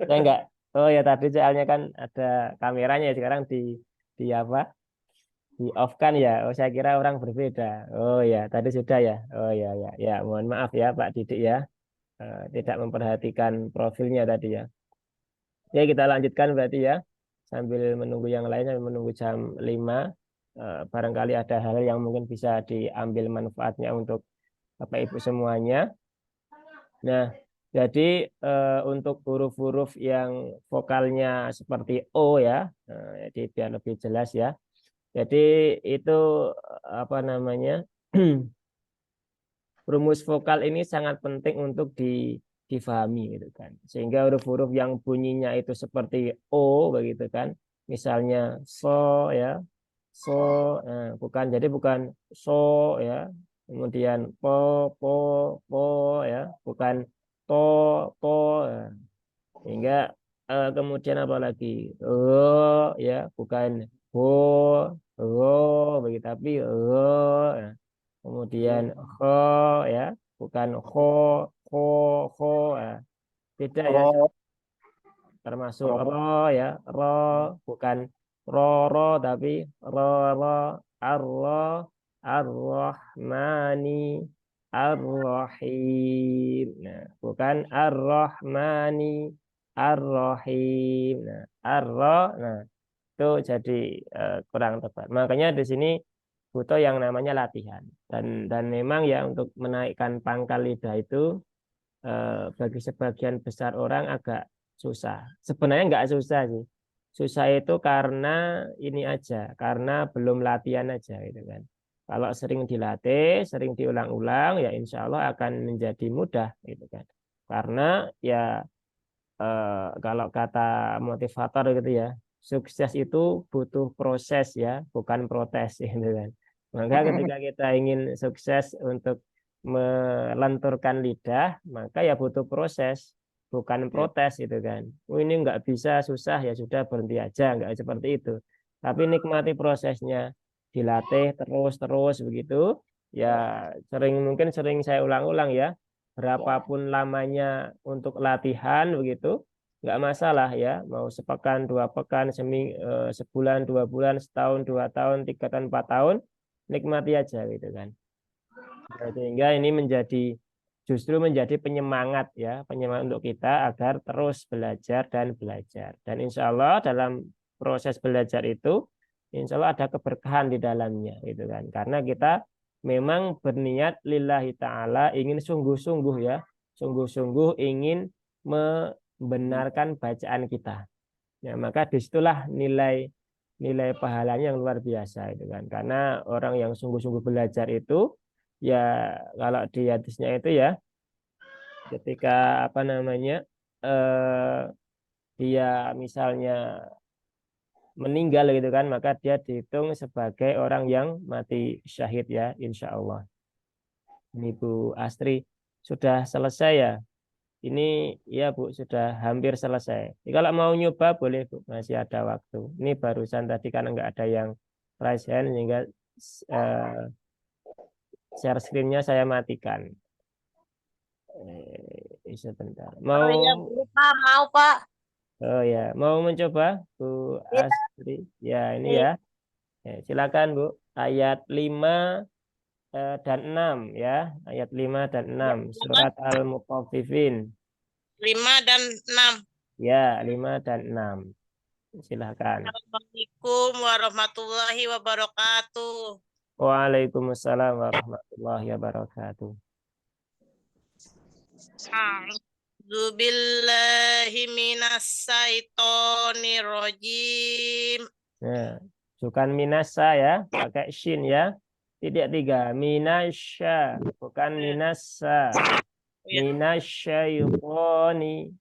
Saya enggak. Oh ya tadi soalnya kan ada kameranya, sekarang di apa? Di off kan ya. Oh saya kira orang berbeda. Oh ya tadi sudah ya. Oh ya ya ya. Mohon maaf ya Pak Didik ya. Tidak memperhatikan profilnya tadi ya. Ya kita lanjutkan berarti ya. Sambil menunggu yang lainnya, menunggu jam 5. Barangkali ada hal yang mungkin bisa diambil manfaatnya untuk Bapak Ibu semuanya. Nah, jadi untuk huruf-huruf yang vokalnya seperti O ya, jadi biar lebih jelas ya. Jadi itu apa namanya, rumus vokal ini sangat penting untuk difahami gitu kan. Sehingga huruf-huruf yang bunyinya itu seperti O begitu kan. Misalnya so ya, so bukan, jadi bukan so ya. Kemudian po ya, bukan to ya. Sehingga kemudian apa lagi? Ya, bukan begitu, tapi ya. Kemudian ya, bukan kho ya. Beda ya, Oh, termasuk oh, ya, bukan ro tapi ar-rahmani ar-rahim. Nah, bukan ar-rahmani ar-rahim. Nah, nah itu jadi kurang tepat. Makanya di sini butuh yang namanya latihan, dan memang ya untuk menaikkan pangkal lidah itu bagi sebagian besar orang agak susah. Sebenarnya nggak susah sih. Susah itu karena ini aja, karena belum latihan aja gitu kan. Kalau sering dilatih, sering diulang-ulang, ya insya Allah akan menjadi mudah gitu kan. Karena ya kalau kata motivator gitu ya, sukses itu butuh proses ya, bukan protes gitu kan. Maka ketika kita ingin sukses untuk melenturkan lidah, maka ya butuh proses, bukan protes gitu kan. Oh, ini nggak bisa, susah, ya sudah berhenti aja, nggak seperti itu. Tapi nikmati prosesnya, dilatih terus begitu. Ya mungkin sering saya ulang-ulang ya. Berapapun lamanya untuk latihan begitu, nggak masalah ya. Mau sepekan, 2 pekan, sebulan, 2 bulan, setahun, 2 tahun, 3 tahun, 4 tahun, nikmati aja gitu kan. Nah, sehingga ini justru menjadi penyemangat ya, penyemangat untuk kita agar terus belajar dan belajar. Dan insya Allah dalam proses belajar itu, insya Allah ada keberkahan di dalamnya gitu kan. Karena kita memang berniat lillahi ta'ala, ingin sungguh-sungguh ya, sungguh-sungguh ingin membenarkan bacaan kita. Ya, maka disitulah nilai pahalanya yang luar biasa itu kan. Karena orang yang sungguh-sungguh belajar itu ya, kalau di hadisnya itu ya, ketika apa namanya dia misalnya meninggal gitu kan, maka dia dihitung sebagai orang yang mati syahid ya, insya Allah. Ini Bu Astri sudah selesai ya. Ini ya Bu, sudah hampir selesai. Jadi kalau mau nyoba boleh Bu, masih ada waktu. Ini barusan tadi karena nggak ada yang raise hand, sehingga share screen-nya saya matikan. Sebentar. Oh iya, Bu, Pak, mau Pak. Oh ya, mau mencoba Bu Iya. Astri? Ya, ini ya. Silakan Bu. Ayat 5 dan 6 ya. Ayat 5 dan 6 surat Al-Mutaffifin. 5 dan 6. Ya, 5 dan 6. Silakan. Assalamualaikum warahmatullahi wabarakatuh. Waalaikumsalam warahmatullahi wabarakatuh. A'udzu billahi minasyaitonir rajim. Nah, bukan minasa ya, pakai shin ya. Tidak 3. Minasya, bukan minasa. Minasyaitoni.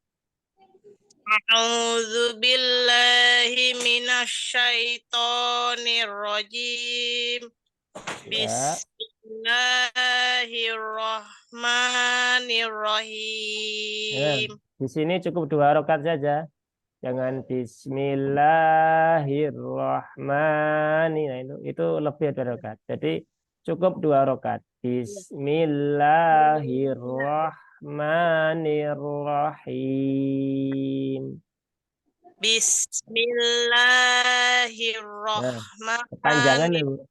A'udzu billahi minasyaitonir rajim. Ya. Bismillahirrahmanirrahim. Di sini cukup 2 rakaat saja. Jangan bismillahirrahmanirrahim. Nah, itu lebih dari 2 rakaat. Jadi cukup 2 rakaat. Bismillahirrahmanirrahim. Bismillahirrahmanirrahim. Kepanjangan ya, Bu.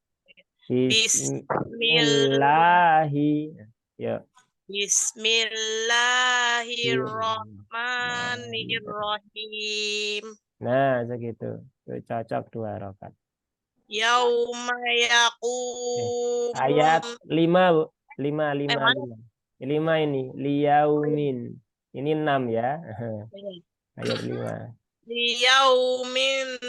Bismillahi. Ya. Bismillahirrahmanirrahim. Nah, segitu. Itu cocok 2 rakaat. Yauma yaqum. Ayat 5, Bu. 5. 5 ini liyaumin. Ini 6 ya. Ayat 5. Liyaumin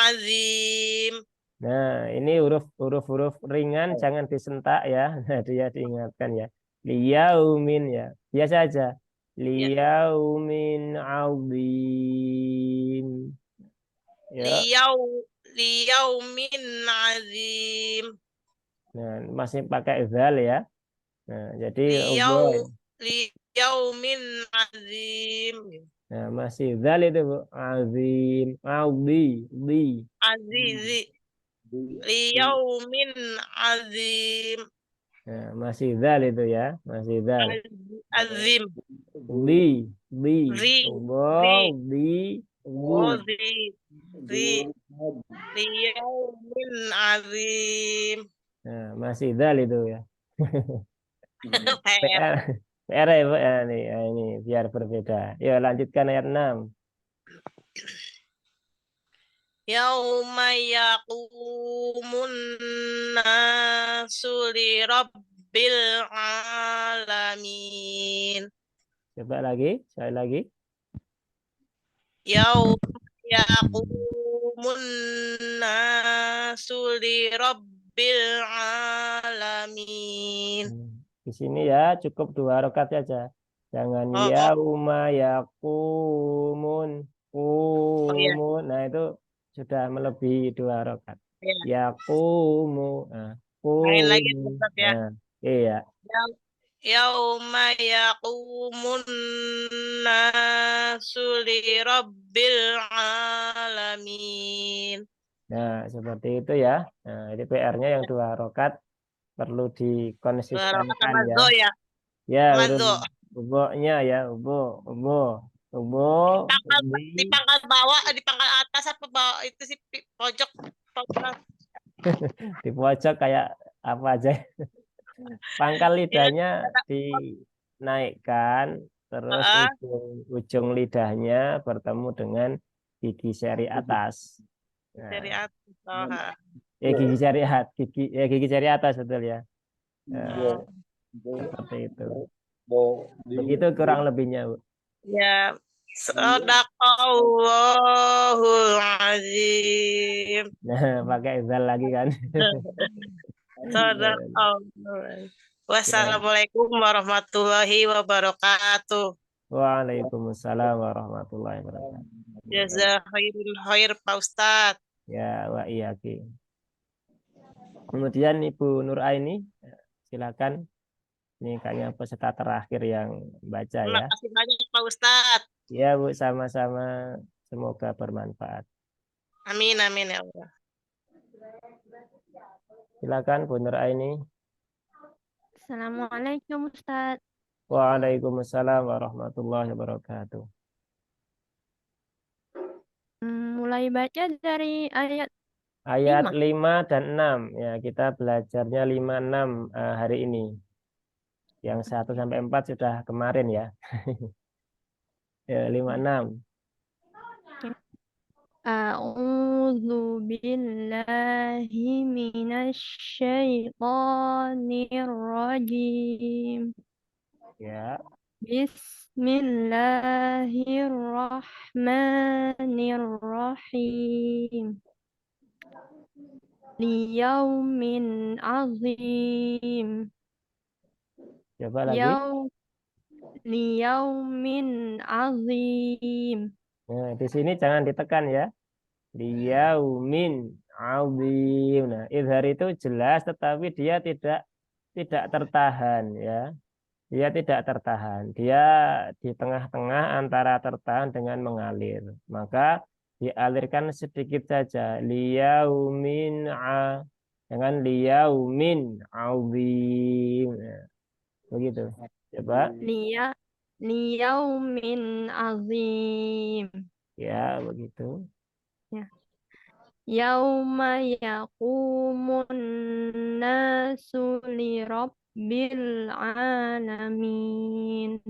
azim. Nah, ini huruf ringan, jangan disentak ya. Nah, dia diingatkan ya. Liyaumin ya. Biasa aja. Liyaumin azim. Ya. Liyaumin azim. Nah, masih pakai zal ya. Nah, jadi Liyau boy. liyaumin azim. Nah, masih zal itu Bu. Azim. Di. Azizi. Liyaumin azim. Nah, masih zal itu ya. Masih zal. Azim. Di. Zi. Boy. Di. Oh, zi. Liyaumin azim. Nah, masih zal itu ya. PR. PR. PR ya, Bu. Ya, ini biar berbeda. Yuk lanjutkan ayat 6. Yauma yaqumun nasu li rabbil alamin. Coba lagi, sekali lagi. Yauma yaqumun nasu li rabbil alamin. Di sini ya cukup 2 rakaat saja. Jangan Oh, yauma yaqumun iya. kumun. Nah, itu sudah melebihi 2 rakaat. Iya. Yaqumu. Nah, Lain lagi kumu. tetap ya. Nah, iya. Yauma yaqumun nasu li rabbil alamin. Nah, seperti itu ya. Nah, ini PR-nya yang 2 rakaat perlu Barokat dikonsistenkan ya. Mazo ya. Ya, urut Mazo. uboknya ya, ubo. Di pangkal bawah, di pangkal atas apa bawah itu sih pojok. Di pojok kayak apa aja. Pangkal lidahnya dinaikkan, terus ujung lidahnya bertemu dengan gigi seri atas. Nah, Dari atas. gigi seri atas betul ya. Nah, seperti itu. Begitu kurang lebihnya, Bu. Ya, Sadaqallahul azim. Nah, pakai zal lagi kan. Sadaqallahul. Wassalamualaikum warahmatullahi wabarakatuh. Waalaikumsalam warahmatullahi wabarakatuh. Jazakallahu khair Pak Ustadz. Ya, wa iyaki. Kemudian Ibu Nur Aini, silakan. Ini kayaknya peserta terakhir yang baca Terima ya. kasih banyak Pak Ustadz. Ya, Bu, sama-sama. Semoga bermanfaat. Amin, amin ya Allah. Silakan Bu Nur Aini. Assalamualaikum Ustadz. Waalaikumsalam warahmatullahi wabarakatuh. Mulai baca dari ayat Ayat 5. 5 dan 6. Ya, kita belajarnya 5, 6 hari ini. Yang 1 sampai 4 sudah kemarin ya. Ya, 5, 6. A'udzu billahi minasyaitonir rajim. Ya. Bismillahirrahmanirrahim. Liyaumin azim. Coba lagi. Liyaumin azim. Nah, di sini jangan ditekan ya. Liyaumin azim. Nah, izhar itu jelas tetapi dia tidak tertahan ya. Dia tidak tertahan. Dia di tengah-tengah antara tertahan dengan mengalir. Maka dialirkan sedikit saja. Liyaumin jangan liyaumin azim. Nah, begitu. Coba. Liyaumin azim. Ya, begitu. Ya. Yauma yaqumun nasu li rabbil alamin.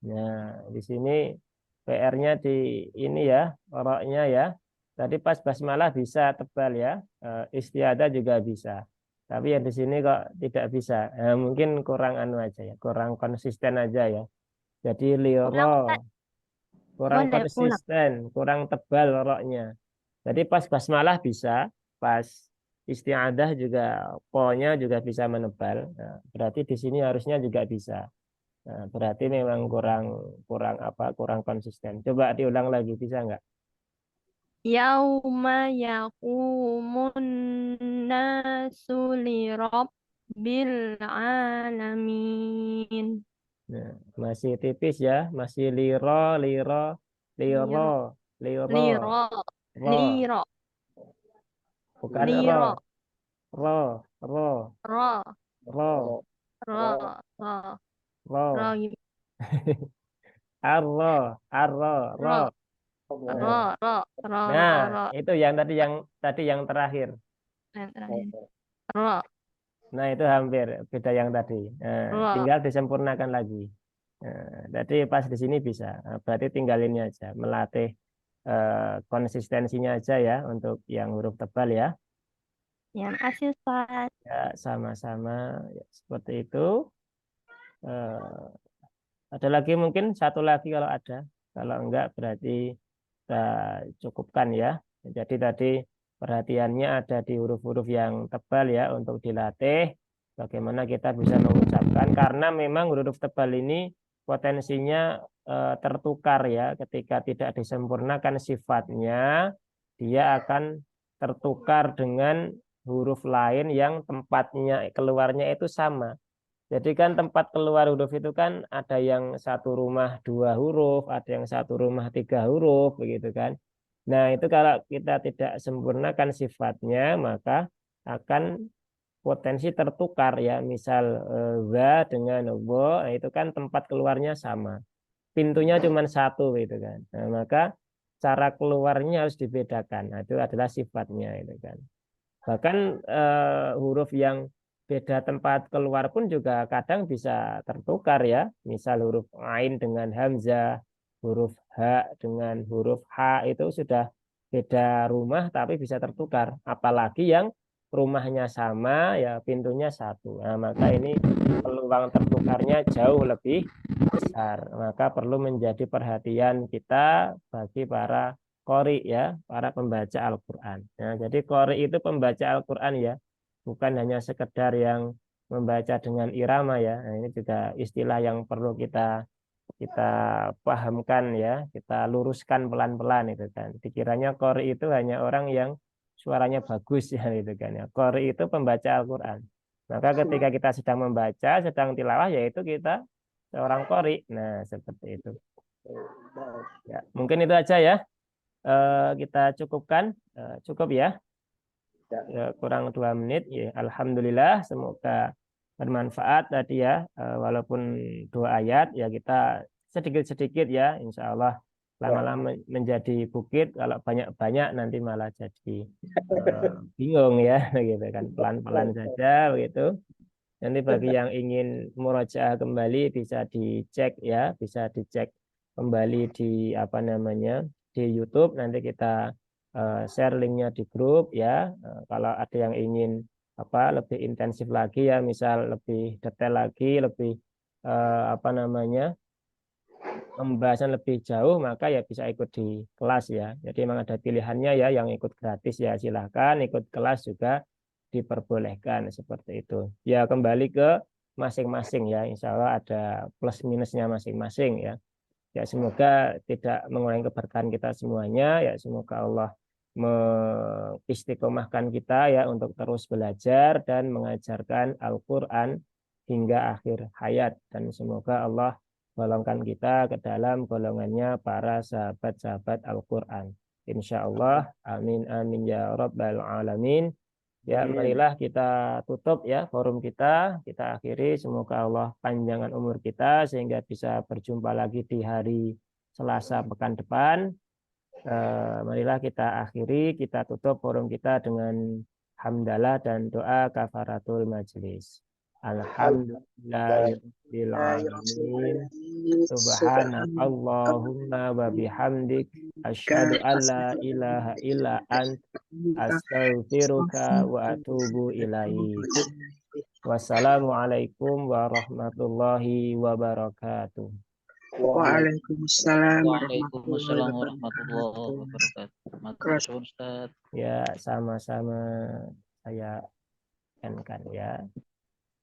Nah, di sini PR-nya di ini ya, roknya ya. Tadi pas basmalah bisa tebal ya, istiadah juga bisa. Tapi yang di sini kok tidak bisa. Mungkin kurang anu aja ya, kurang konsisten aja ya. Jadi lioro kurang konsisten, kurang tebal roknya. Jadi pas basmalah bisa, pas isti'adah juga po-nya juga bisa menebal. Nah, berarti di sini harusnya juga bisa. Nah, berarti memang kurang konsisten. Coba diulang lagi, bisa nggak? Yauma yaqumun nasu lirabbil alamin. Nah, masih tipis ya, masih liro, Liro, liro, ro, liro, bukan liro, ro, ro, ro, ro, ro, ro, ro, arro, ro. ro, ro, ro, ro, Nah, ro, ro. itu yang tadi yang terakhir. Yang terakhir. Ro, Nah, itu hampir beda yang tadi. Nah, ro. tinggal disempurnakan lagi. Nah, jadi pas di sini bisa. Nah, berarti tinggal ini aja, melatih konsistensinya aja ya untuk yang huruf tebal ya. Yang kasih Ustaz. Ya, sama-sama ya, seperti itu. Eh, ada lagi mungkin satu lagi kalau ada. Kalau enggak berarti kita cukupkan ya. Jadi tadi perhatiannya ada di huruf-huruf yang tebal ya untuk dilatih. Bagaimana kita bisa mengucapkan karena memang huruf tebal ini potensinya tertukar ya ketika tidak disempurnakan sifatnya, dia akan tertukar dengan huruf lain yang tempatnya keluarnya itu sama. Jadi kan tempat keluar huruf itu kan ada yang satu rumah dua huruf, ada yang satu rumah tiga huruf, begitu kan. Nah itu kalau kita tidak sempurnakan sifatnya, maka akan potensi tertukar ya. Misal za dengan wo, nah, itu kan tempat keluarnya sama. Pintunya cuma satu, gitu kan. Nah, maka cara keluarnya harus dibedakan. Nah, itu adalah sifatnya, itu kan. Bahkan huruf yang beda tempat keluar pun juga kadang bisa tertukar ya. Misal huruf ain dengan hamzah, huruf ha dengan huruf h itu sudah beda rumah tapi bisa tertukar. Apalagi yang rumahnya sama ya pintunya satu. Nah, maka ini peluang tertukarnya jauh lebih besar. Maka perlu menjadi perhatian kita bagi para qori ya, para pembaca Al-Quran. Nah, jadi qori itu pembaca Al-Quran ya, bukan hanya sekedar yang membaca dengan irama ya. Nah, ini juga istilah yang perlu kita kita pahamkan ya, kita luruskan pelan-pelan itu kan. Dikiranya qori itu hanya orang yang suaranya bagus ya itu kan ya. Qori itu pembaca Al-Quran. Maka ketika kita sedang membaca, sedang tilawah yaitu kita seorang qori. Nah, seperti itu. Ya, mungkin itu aja ya. Kita cukupkan, cukup ya. Ya, kurang 2 menit ya. Alhamdulillah semoga bermanfaat tadi ya, walaupun 2 ayat ya kita sedikit-sedikit ya, insya Allah lama-lama menjadi bukit. Kalau banyak-banyak nanti malah jadi bingung ya gitu kan, pelan-pelan saja begitu. Nanti bagi yang ingin murojaah kembali bisa dicek ya, bisa dicek kembali di apa namanya di YouTube. Nanti kita share linknya di grup ya. Kalau ada yang ingin lebih intensif lagi ya, misal lebih detail lagi, lebih apa namanya pembahasan lebih jauh, maka ya bisa ikut di kelas ya. Jadi memang ada pilihannya ya, yang ikut gratis ya silahkan, ikut kelas juga diperbolehkan seperti itu. Ya kembali ke masing-masing ya, insya Allah ada plus minusnya masing-masing ya. Ya semoga tidak mengurangi keberkahan kita semuanya ya, semoga Allah mengistiqomahkan kita ya untuk terus belajar dan mengajarkan Al-Quran hingga akhir hayat, dan semoga Allah golongkan kita ke dalam golongannya para sahabat-sahabat Al-Quran. Insya Allah, amin amin ya rabbal alamin. Ya, marilah kita tutup ya forum kita akhiri. Semoga Allah panjangkan umur kita sehingga bisa berjumpa lagi di hari Selasa pekan depan. Marilah kita akhiri, kita tutup forum kita dengan hamdalah dan doa kafaratul majelis. Alhamdulillahirabbil alamin. Subhanakallahumma wa bihamdik asyhadu an la ilaha illa ant astaghfiruka wa atubu ilaik. Wassalamualaikum warahmatullahi wabarakatuh. Waalaikumsalam Waalaikumsalam warahmatullahi wabarakatuh. Matur suwun Ustaz. Ya, sama-sama. saya N kan ya.